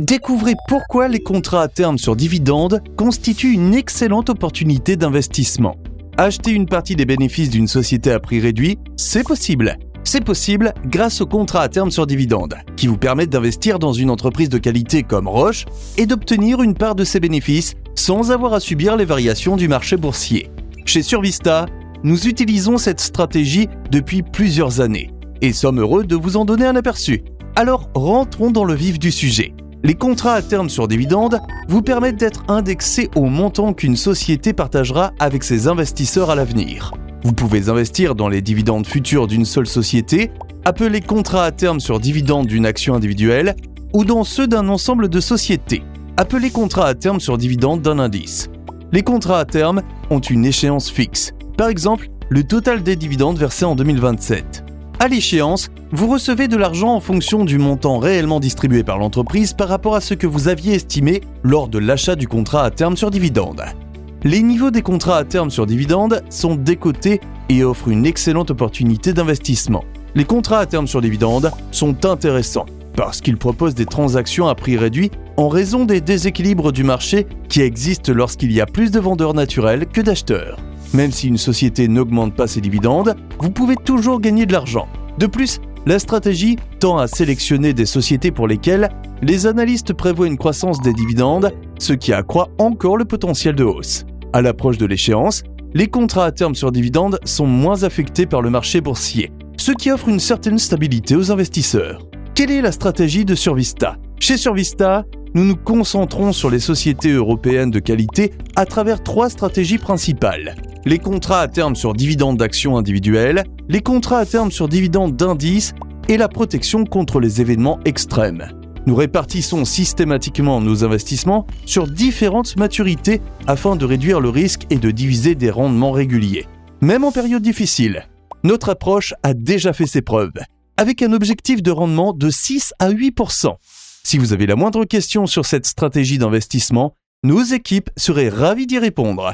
Découvrez pourquoi les contrats à terme sur dividendes constituent une excellente opportunité d'investissement. Acheter une partie des bénéfices d'une société à prix réduit, c'est possible. C'est possible grâce aux contrats à terme sur dividendes, qui vous permettent d'investir dans une entreprise de qualité comme Roche et d'obtenir une part de ses bénéfices sans avoir à subir les variations du marché boursier. Chez Survista, nous utilisons cette stratégie depuis plusieurs années et sommes heureux de vous en donner un aperçu. Alors rentrons dans le vif du sujet. Les contrats à terme sur dividendes vous permettent d'être indexés au montant qu'une société partagera avec ses investisseurs à l'avenir. Vous pouvez investir dans les dividendes futurs d'une seule société, appelés contrats à terme sur dividendes d'une action individuelle, ou dans ceux d'un ensemble de sociétés, appelés contrats à terme sur dividendes d'un indice. Les contrats à terme ont une échéance fixe, par exemple le total des dividendes versés en 2027. À l'échéance, vous recevez de l'argent en fonction du montant réellement distribué par l'entreprise par rapport à ce que vous aviez estimé lors de l'achat du contrat à terme sur dividendes. Les niveaux des contrats à terme sur dividendes sont décotés et offrent une excellente opportunité d'investissement. Les contrats à terme sur dividendes sont intéressants parce qu'ils proposent des transactions à prix réduit en raison des déséquilibres du marché qui existent lorsqu'il y a plus de vendeurs naturels que d'acheteurs. Même si une société n'augmente pas ses dividendes, vous pouvez toujours gagner de l'argent. De plus, la stratégie tend à sélectionner des sociétés pour lesquelles les analystes prévoient une croissance des dividendes, ce qui accroît encore le potentiel de hausse. À l'approche de l'échéance, les contrats à terme sur dividendes sont moins affectés par le marché boursier, ce qui offre une certaine stabilité aux investisseurs. Quelle est la stratégie de Survista ? Chez Survista, nous nous concentrons sur les sociétés européennes de qualité à travers 3 stratégies principales. Les contrats à terme sur dividendes d'actions individuelles, les contrats à terme sur dividendes d'indices et la protection contre les événements extrêmes. Nous répartissons systématiquement nos investissements sur différentes maturités afin de réduire le risque et de diviser des rendements réguliers. Même en période difficile, notre approche a déjà fait ses preuves, avec un objectif de rendement de 6 à 8%. Si vous avez la moindre question sur cette stratégie d'investissement, nos équipes seraient ravies d'y répondre.